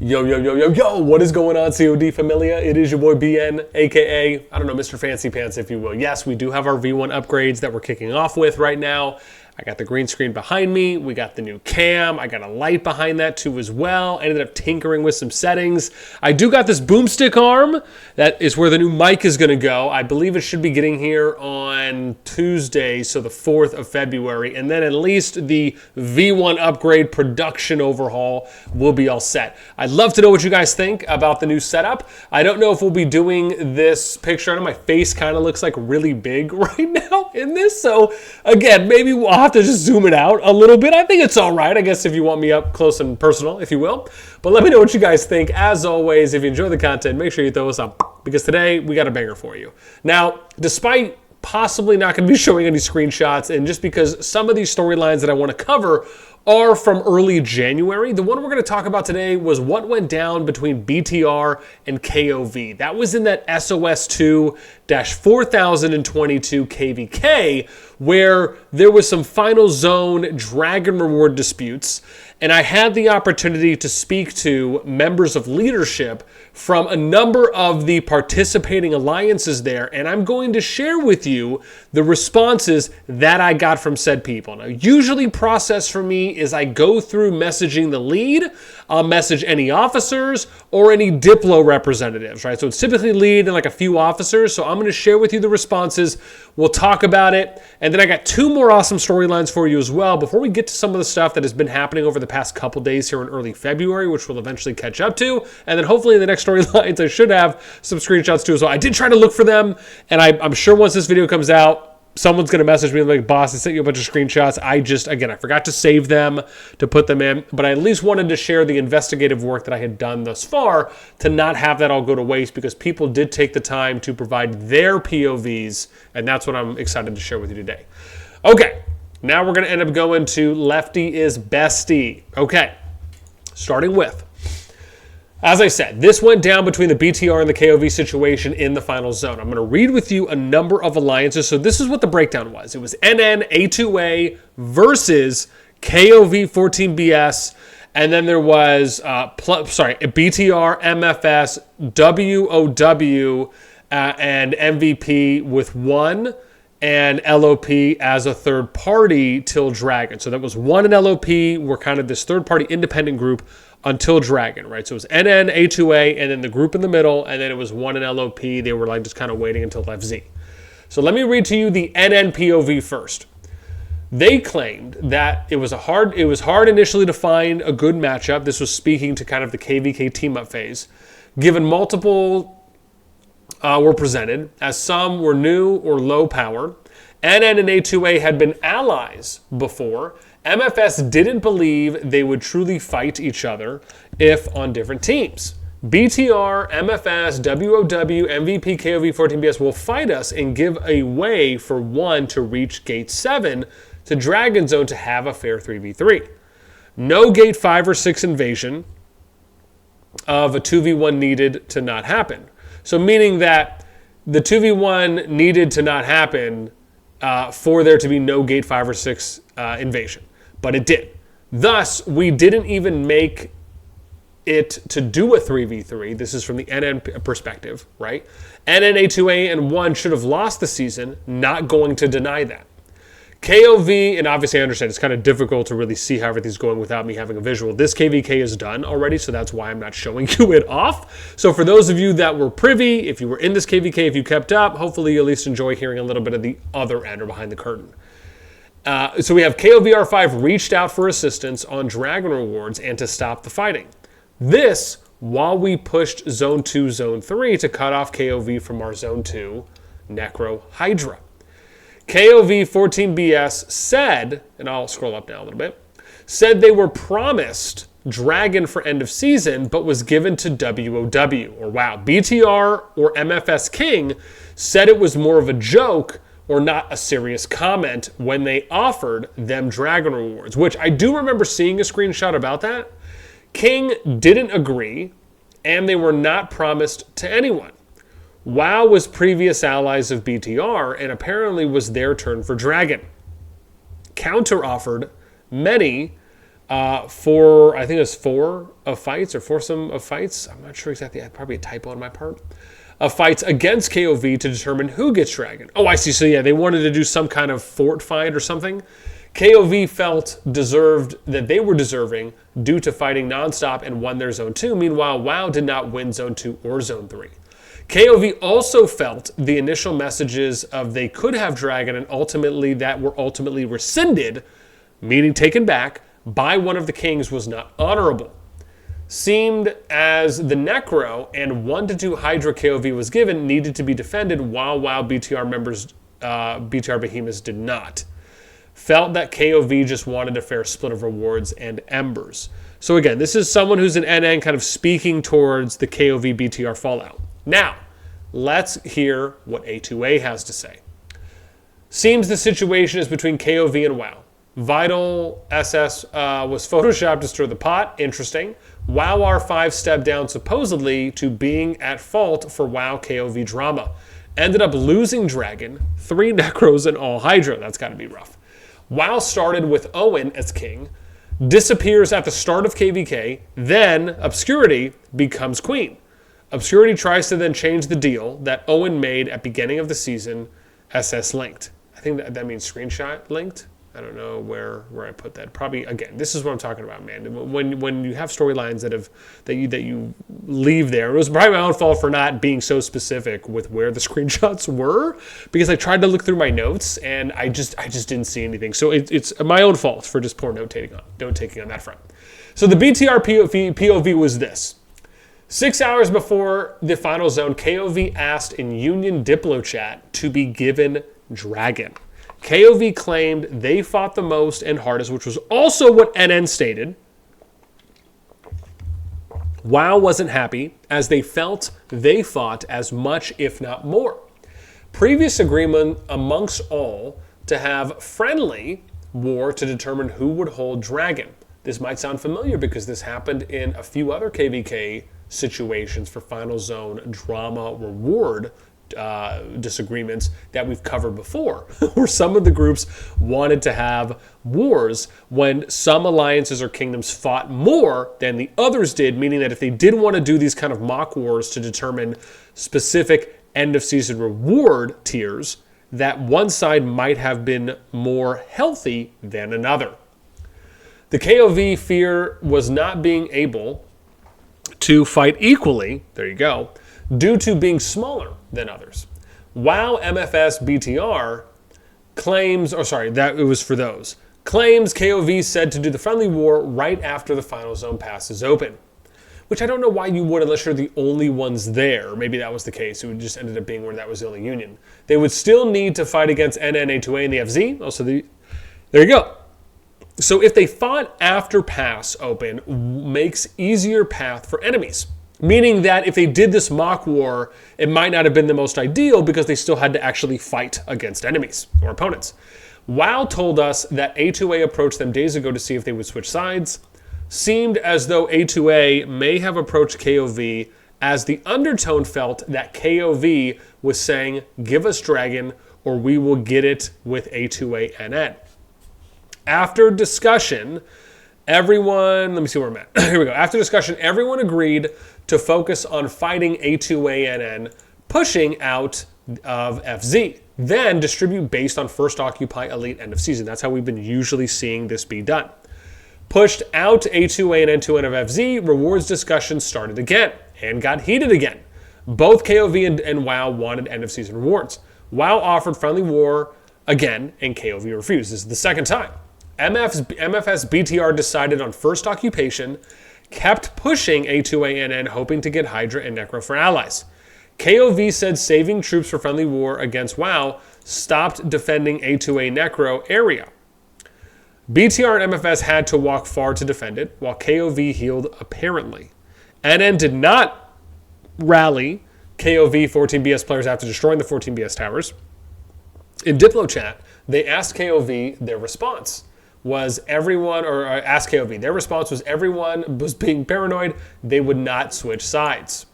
Yo, yo, yo, yo, yo, what is going on, CoD Familia? It is your boy BN, aka, I don't know, Mr. Fancy Pants, if you will. Yes, we do have our V1 upgrades that we're kicking off with right now. I got the green screen behind me. We got the new cam. I got a light behind that too as well. I ended up tinkering with some settings. I do got this boomstick arm. That is where the new mic is going to go. I believe it should be getting here on Tuesday, so the 4th of February. And then at least the V1 upgrade production overhaul will be all set. I'd love to know what you guys think about the new setup. I don't know if we'll be doing this picture. I know my face kind of looks like really big right now in this. So again, maybe we'll have to just zoom it out a little bit. I think it's all right, I guess, if you want me up close and personal, if you will. But let me know what you guys think. As always, if you enjoy the content, make sure you throw us up, because today we got a banger for you. Now, despite possibly not going to be showing any screenshots, and just because some of these storylines that I want to cover are from early January, the one we're going to talk about today was what went down between BTR and KoV. That was in that SOS 2-4022 KvK, where there was some final zone dragon reward disputes, and I had the opportunity to speak to members of leadership from a number of the participating alliances there, and I'm going to share with you the responses that I got from said people. Now, usually process for me is I go through messaging the lead, I'll message any officers or any Diplo representatives, right? So it's typically lead and like a few officers, so I'm going to share with you the responses, we'll talk about it, and then I got two more awesome storylines for you as well before we get to some of the stuff that has been happening over the past couple days here in early February, which we'll eventually catch up to, and then hopefully in the next storylines I should have some screenshots too as well. I did try to look for them, and I'm sure once this video comes out, someone's going to message me and be like, boss, I sent you a bunch of screenshots. I forgot to save them, to put them in, but I at least wanted to share the investigative work that I had done thus far to not have that all go to waste, because people did take the time to provide their POVs, and that's what I'm excited to share with you today. Okay, now we're going to end up going to Lefty is Bestie. Okay, starting with, as I said, this went down between the BTR and the KoV situation in the final zone. I'm going to read with you a number of alliances. So this is what the breakdown was. It was NN A2A versus KoV 14BS, and then there was BTR, MFS, WOW, and MVP with one, and LOP as a third party till Dragon. So that was one and LOP were kind of this third party independent group until Dragon, right? So it was NN, A2A, and then the group in the middle, and then it was one and LOP. They were like just kind of waiting until FZ. So let me read to you the NN POV first. They claimed that it was hard initially to find a good matchup. This was speaking to kind of the KvK team up phase, given multiple were presented, as some were new or low power. NN and A2A had been allies before. MFS didn't believe they would truly fight each other if on different teams. BTR, MFS, WOW, MVP, KoV, 14BS will fight us and give a way for one to reach Gate 7 to Dragon Zone to have a fair 3v3. No Gate 5 or 6 invasion of a 2v1 needed to not happen. So meaning that the 2v1 needed to not happen for there to be no Gate 5 or 6 invasion. But it did. Thus, we didn't even make it to do a 3v3. This is from the NN perspective, right? NN, A2A, and 1 should have lost the season, not going to deny that. KoV, and obviously I understand it's kind of difficult to really see how everything's going without me having a visual. This KvK is done already, so that's why I'm not showing you it off. So for those of you that were privy, if you were in this KvK, if you kept up, hopefully you at least enjoy hearing a little bit of the other end or behind the curtain. So we have KOVR5 reached out for assistance on Dragon Rewards and to stop the fighting. This while we pushed Zone 2, Zone 3 to cut off KoV from our Zone 2 Necro Hydra. KoV 14BS said, and I'll scroll up now a little bit, said they were promised Dragon for end of season, but was given to WOW, or WoW. BTR or MFS King said it was more of a joke or not a serious comment when they offered them Dragon Rewards, which I do remember seeing a screenshot about that. King didn't agree, and they were not promised to anyone. WoW was previous allies of BTR, and apparently was their turn for Dragon. Counter-offered many for, I think it was 4 of fights or foursome of fights. I'm not sure exactly. Probably a typo on my part. Of fights against KoV to determine who gets dragon. Oh, I see. So yeah, they wanted to do some kind of fort fight or something. KoV felt that they were deserving due to fighting nonstop and won their Zone 2. Meanwhile, WoW did not win Zone 2 or Zone 3. KoV also felt the initial messages of they could have dragon and were ultimately rescinded, meaning taken back, by one of the kings was not honorable. Seemed as the Necro and 1 to 2 Hydra KoV was given needed to be defended while WoW BTR members, BTR Behemoths did not. Felt that KoV just wanted a fair split of rewards and embers. So again, this is someone who's an NN kind of speaking towards the KoV BTR fallout. Now, let's hear what A2A has to say. Seems the situation is between KoV and WoW. Vital SS was photoshopped to stir the pot. Interesting. WoW R5 stepped down supposedly to being at fault for WoW KoV drama. Ended up losing Dragon, 3 Necros, and all Hydra. That's got to be rough. WoW started with Owen as king, disappears at the start of KvK, then Obscurity becomes queen. Obscurity tries to then change the deal that Owen made at beginning of the season, SS linked. I think that means screenshot linked. I don't know where I put that. Probably, again, this is what I'm talking about, man. When you have storylines that you leave there, it was probably my own fault for not being so specific with where the screenshots were, because I tried to look through my notes and I just didn't see anything. So it's my own fault for just poor note taking on that front. So the BTR POV was this. 6 hours before the final zone, KoV asked in Union Diplo chat to be given Dragon. KoV claimed they fought the most and hardest, which was also what NN stated. WoW wasn't happy, as they felt they fought as much, if not more. Previous agreement amongst all to have friendly war to determine who would hold Dragon. This might sound familiar because this happened in a few other KvK situations for Final Zone drama reward disagreements that we've covered before, where some of the groups wanted to have wars when some alliances or kingdoms fought more than the others did, meaning that if they did want to do these kind of mock wars to determine specific end of season reward tiers, that one side might have been more healthy than another. The KoV fear was not being able to fight equally, there you go, due to being smaller than others. WoW MFS BTR claims KoV said to do the friendly war right after the final zone passes open. Which I don't know why you would unless you're the only ones there. Maybe that was the case. It would just ended up being where that was the only union. They would still need to fight against NN, A2A, and the FZ. There you go. So if they fought after pass open, makes easier path for enemies. Meaning that if they did this mock war, it might not have been the most ideal because they still had to actually fight against enemies or opponents. WoW told us that A2A approached them days ago to see if they would switch sides. Seemed as though A2A may have approached KoV, as the undertone felt that KoV was saying, give us Dragon or we will get it with A2A NN. After discussion, everyone, let me see where I'm at. Here we go. After discussion, everyone agreed to focus on fighting A2A NN, pushing out of FZ. Then distribute based on first occupy elite end of season. That's how we've been usually seeing this be done. Pushed out A2A and N2N of FZ, rewards discussions started again and got heated again. Both KoV and WoW wanted end of season rewards. WoW offered friendly war again and KoV refused. This is the second time. MFS BTR decided on first occupation, kept pushing A2A and N, hoping to get Hydra and Necro for allies. KoV said saving troops for friendly war against WoW, stopped defending A2A Necro area. BTR and MFS had to walk far to defend it, while KoV healed apparently. NN did not rally KoV 14BS players after destroying the 14BS towers. In Diplo chat, they asked KoV their response. Their response was everyone was being paranoid, they would not switch sides.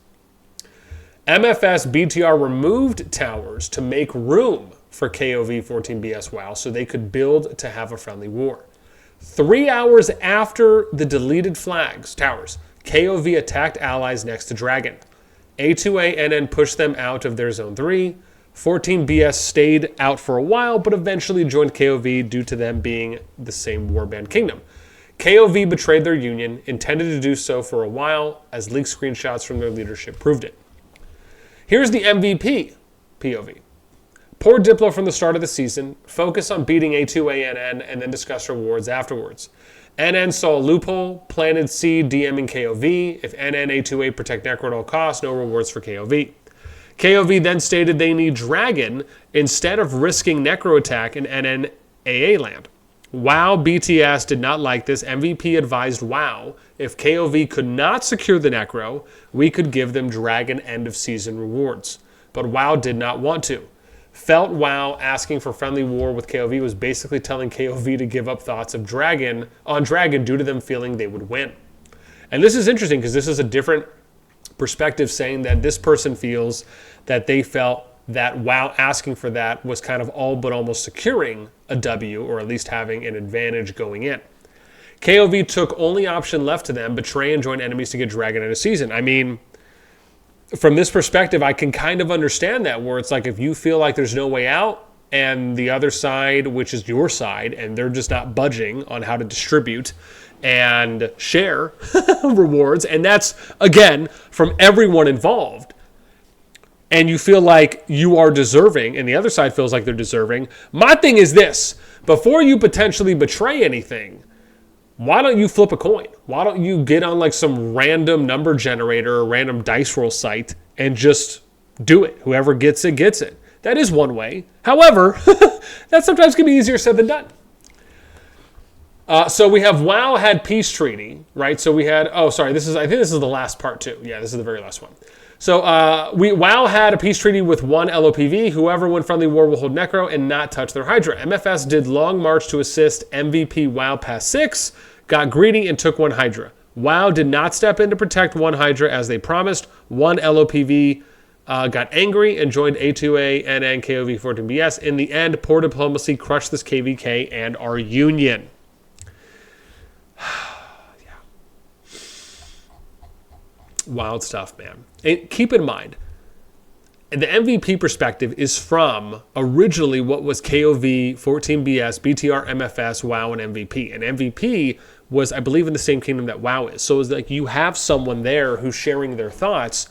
MFS BTR removed towers to make room for KoV 14BS WoW so they could build to have a friendly war. 3 hours after the deleted flags, towers, KoV attacked allies next to Dragon. A2A NN pushed them out of their Zone 3. 14BS stayed out for a while, but eventually joined KoV due to them being the same warband kingdom. KoV betrayed their union, intended to do so for a while, as leaked screenshots from their leadership proved it. Here's the MVP POV. Poor Diplo from the start of the season, focus on beating A2A NN, and then discuss rewards afterwards. NN saw a loophole, planted seed DMing KoV. If NN A2A protect Necro at all costs, no rewards for KoV. KoV then stated they need Dragon instead of risking Necro attack in NN AA land. WoW BTS did not like this. MVP advised WoW if KoV could not secure the Necro, we could give them Dragon end of season rewards. But WoW did not want to. Felt WoW asking for friendly war with KoV was basically telling KoV to give up thoughts of Dragon due to them feeling they would win. And this is interesting because this is a different perspective, saying that this person feels that they felt that WoW asking for that was kind of all but almost securing a W, or at least having an advantage going in. KoV took only option left to them, betray and join enemies to get Dragon in a season. I mean, from this perspective, I can kind of understand that, where it's like if you feel like there's no way out and the other side, which is your side, and they're just not budging on how to distribute and share rewards, and that's, again, from everyone involved, and you feel like you are deserving and the other side feels like they're deserving. My thing is this: before you potentially betray anything, why don't you flip a coin? Why don't you get on like some random number generator or random dice roll site and just do it? Whoever gets it, gets it. That is one way. However, that sometimes can be easier said than done. So we have WoW had peace treaty, right? So we had, I think this is the last part too. Yeah, this is the very last one. So WoW had a peace treaty with one LOPV. Whoever win friendly war will hold Necro and not touch their Hydra. MFS did long march to assist MVP WoW past 6, got greedy and took one Hydra. WoW did not step in to protect one Hydra as they promised. One LOPV got angry and joined A2A, NN, KoV, 14BS. In the end, poor diplomacy crushed this KvK and our union. Wild stuff, man. And keep in mind, the MVP perspective is from originally what was KoV, 14BS, BTR, MFS, WoW, and MVP. And MVP was, I believe, in the same kingdom that WoW is. So it's like you have someone there who's sharing their thoughts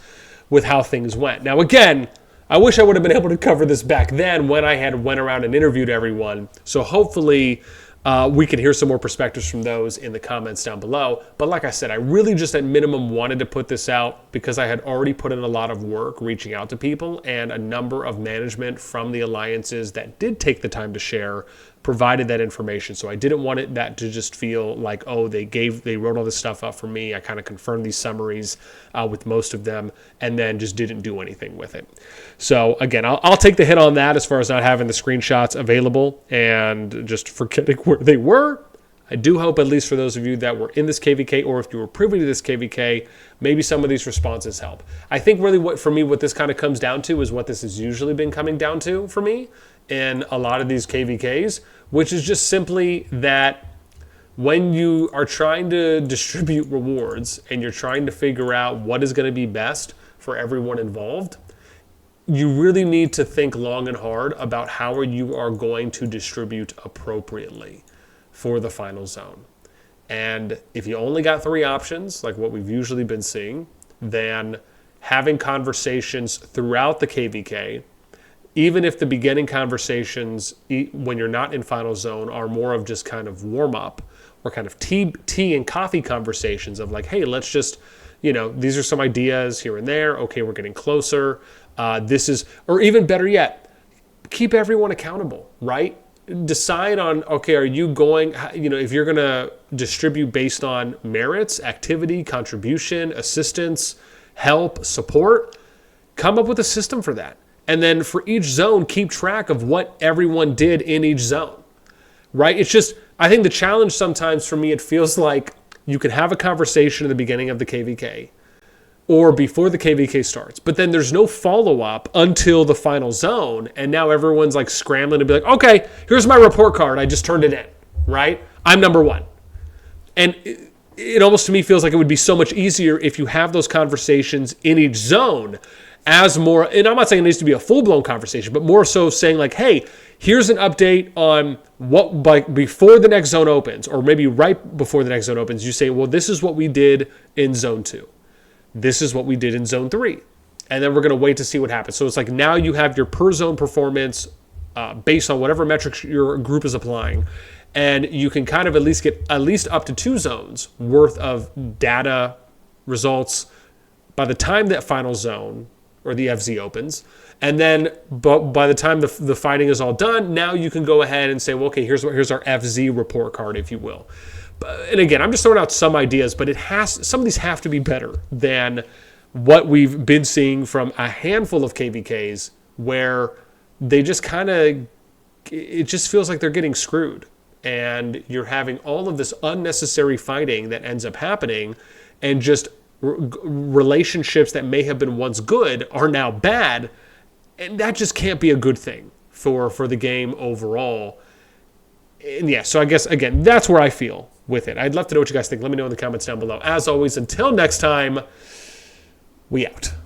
with how things went. Now, again, I wish I would have been able to cover this back then when I had went around and interviewed everyone. So hopefully we can hear some more perspectives from those in the comments down below. But like I said, I really just at minimum wanted to put this out because I had already put in a lot of work reaching out to people, and a number of management from the alliances that did take the time to share provided that information. So I didn't want that to just feel like, oh, they wrote all this stuff up for me. I kind of confirmed these summaries with most of them and then just didn't do anything with it. So again, I'll take the hit on that as far as not having the screenshots available and just forgetting where they were. I do hope, at least for those of you that were in this KvK, or if you were privy to this KvK, maybe some of these responses help. I think really what this kind of comes down to is what this has usually been coming down to for me in a lot of these KvKs, which is just simply that when you are trying to distribute rewards and you're trying to figure out what is going to be best for everyone involved, you really need to think long and hard about how you are going to distribute appropriately for the final zone. And if you only got 3 options, like what we've usually been seeing, then having conversations throughout the KvK, even if the beginning conversations, when you're not in final zone, are more of just kind of warm up or kind of tea and coffee conversations of like, hey, let's just, these are some ideas here and there. Okay, we're getting closer. Or even better yet, keep everyone accountable, right? Decide on, okay, are you going, if you're going to distribute based on merits, activity, contribution, assistance, help, support, come up with a system for that. And then for each zone, keep track of what everyone did in each zone, right? It's just, I think the challenge sometimes for me, it feels like you can have a conversation in the beginning of the KvK or before the KvK starts, but then there's no follow-up until the final zone, and now everyone's like scrambling to be like, okay, here's my report card, I just turned it in. right? I'm number one. And it almost to me feels like it would be so much easier if you have those conversations in each zone as more, and I'm not saying it needs to be a full-blown conversation, but more so saying like, hey, here's an update on what before the next zone opens, or maybe right before the next zone opens, you say, well, this is what we did in zone 2. This is what we did in zone 3. And then we're going to wait to see what happens. So it's like now you have your per zone performance based on whatever metrics your group is applying. And you can kind of at least get at least up to 2 zones worth of data results by the time that final zone or the FZ opens. And then by the time the fighting is all done, now you can go ahead and say, well, okay, here's our FZ report card, if you will. And again, I'm just throwing out some ideas, but some of these have to be better than what we've been seeing from a handful of KvKs where they just it just feels like they're getting screwed. And you're having all of this unnecessary fighting that ends up happening, and just relationships that may have been once good are now bad. And that just can't be a good thing for the game overall. And yeah, so I guess, again, that's where I feel with it. I'd love to know what you guys think. Let me know in the comments down below. As always, until next time, we out.